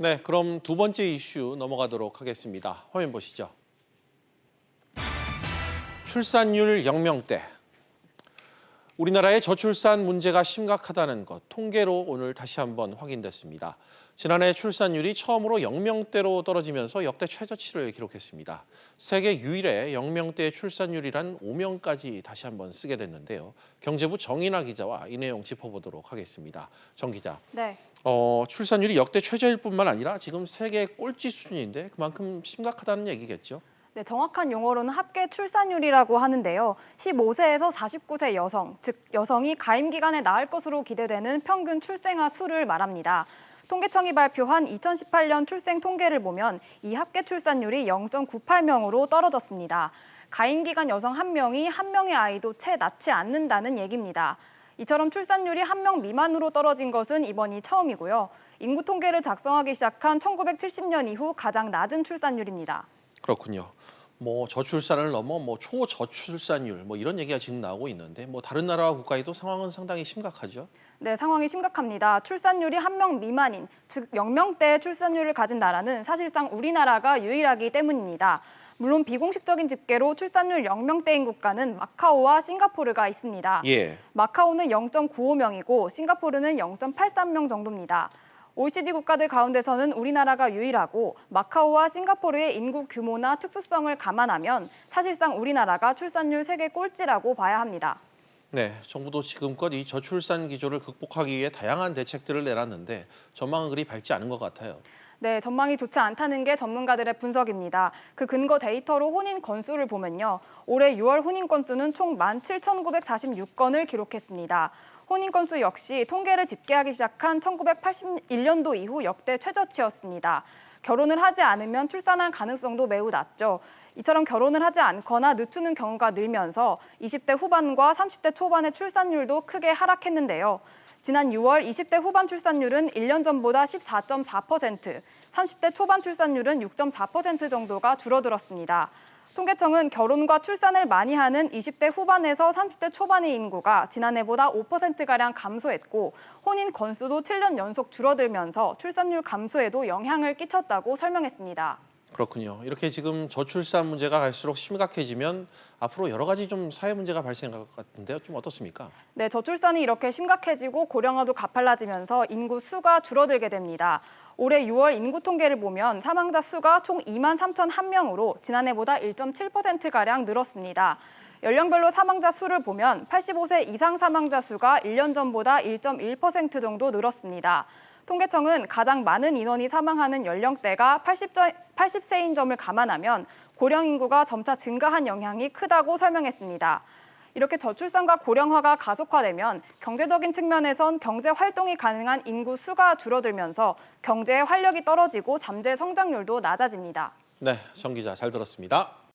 네, 그럼 두 번째 이슈 넘어가도록 하겠습니다. 화면 보시죠. 출산율 영명대. 우리나라의 저출산 문제가 심각하다는 것, 통계로 오늘 다시 한번 확인됐습니다. 지난해 출산율이 처음으로 영명대로 떨어지면서 역대 최저치를 기록했습니다. 세계 유일의 영명대 출산율이란 오명까지 다시 한번 쓰게 됐는데요. 경제부 정인아 기자와 이 내용 짚어보도록 하겠습니다. 정 기자. 네. 출산율이 역대 최저일 뿐만 아니라 지금 세계 꼴찌 수준인데 그만큼 심각하다는 얘기겠죠? 네, 정확한 용어로는 합계 출산율이라고 하는데요. 15세에서 49세 여성, 즉 여성이 가임 기간에 낳을 것으로 기대되는 평균 출생아 수를 말합니다. 통계청이 발표한 2018년 출생 통계를 보면 이 합계 출산율이 0.98명으로 떨어졌습니다. 가임 기간 여성 1명이 1명의 아이도 채 낳지 않는다는 얘기입니다. 이처럼 출산율이 1명 미만으로 떨어진 것은 이번이 처음이고요. 인구 통계를 작성하기 시작한 1970년 이후 가장 낮은 출산율입니다. 그렇군요. 저출산을 넘어 초저출산율 이런 얘기가 지금 나오고 있는데 다른 나라와 국가에도 상황은 상당히 심각하죠. 네, 상황이 심각합니다. 출산율이 1명 미만인, 즉 영명대의 출산율을 가진 나라는 사실상 우리나라가 유일하기 때문입니다. 물론 비공식적인 집계로 출산율 0명대인 국가는 마카오와 싱가포르가 있습니다. 예. 마카오는 0.95명이고 싱가포르는 0.83명 정도입니다. OECD 국가들 가운데서는 우리나라가 유일하고 마카오와 싱가포르의 인구 규모나 특수성을 감안하면 사실상 우리나라가 출산율 세계 꼴찌라고 봐야 합니다. 네, 정부도 지금껏 이 저출산 기조를 극복하기 위해 다양한 대책들을 내놨는데 전망은 그리 밝지 않은 것 같아요. 네, 전망이 좋지 않다는 게 전문가들의 분석입니다. 그 근거 데이터로 혼인 건수를 보면요. 올해 6월 혼인 건수는 총 17,946건을 기록했습니다. 혼인 건수 역시 통계를 집계하기 시작한 1981년도 이후 역대 최저치였습니다. 결혼을 하지 않으면 출산할 가능성도 매우 낮죠. 이처럼 결혼을 하지 않거나 늦추는 경우가 늘면서 20대 후반과 30대 초반의 출산율도 크게 하락했는데요. 지난 6월 20대 후반 출산율은 1년 전보다 14.4%, 30대 초반 출산율은 6.4% 정도가 줄어들었습니다. 통계청은 결혼과 출산을 많이 하는 20대 후반에서 30대 초반의 인구가 지난해보다 5%가량 감소했고 혼인 건수도 7년 연속 줄어들면서 출산율 감소에도 영향을 끼쳤다고 설명했습니다. 그렇군요. 이렇게 지금 저출산 문제가 갈수록 심각해지면 앞으로 여러 가지 좀 사회 문제가 발생할 것 같은데요. 좀 어떻습니까? 네, 저출산이 이렇게 심각해지고 고령화도 가팔라지면서 인구 수가 줄어들게 됩니다. 올해 6월 인구 통계를 보면 사망자 수가 총 23,001명으로 지난해보다 1.7%가량 늘었습니다. 연령별로 사망자 수를 보면 85세 이상 사망자 수가 1년 전보다 1.1% 정도 늘었습니다. 통계청은 가장 많은 인원이 사망하는 연령대가 80세인 점을 감안하면 고령 인구가 점차 증가한 영향이 크다고 설명했습니다. 이렇게 저출산과 고령화가 가속화되면 경제적인 측면에선 경제 활동이 가능한 인구 수가 줄어들면서 경제의 활력이 떨어지고 잠재 성장률도 낮아집니다. 네, 정 기자 잘 들었습니다.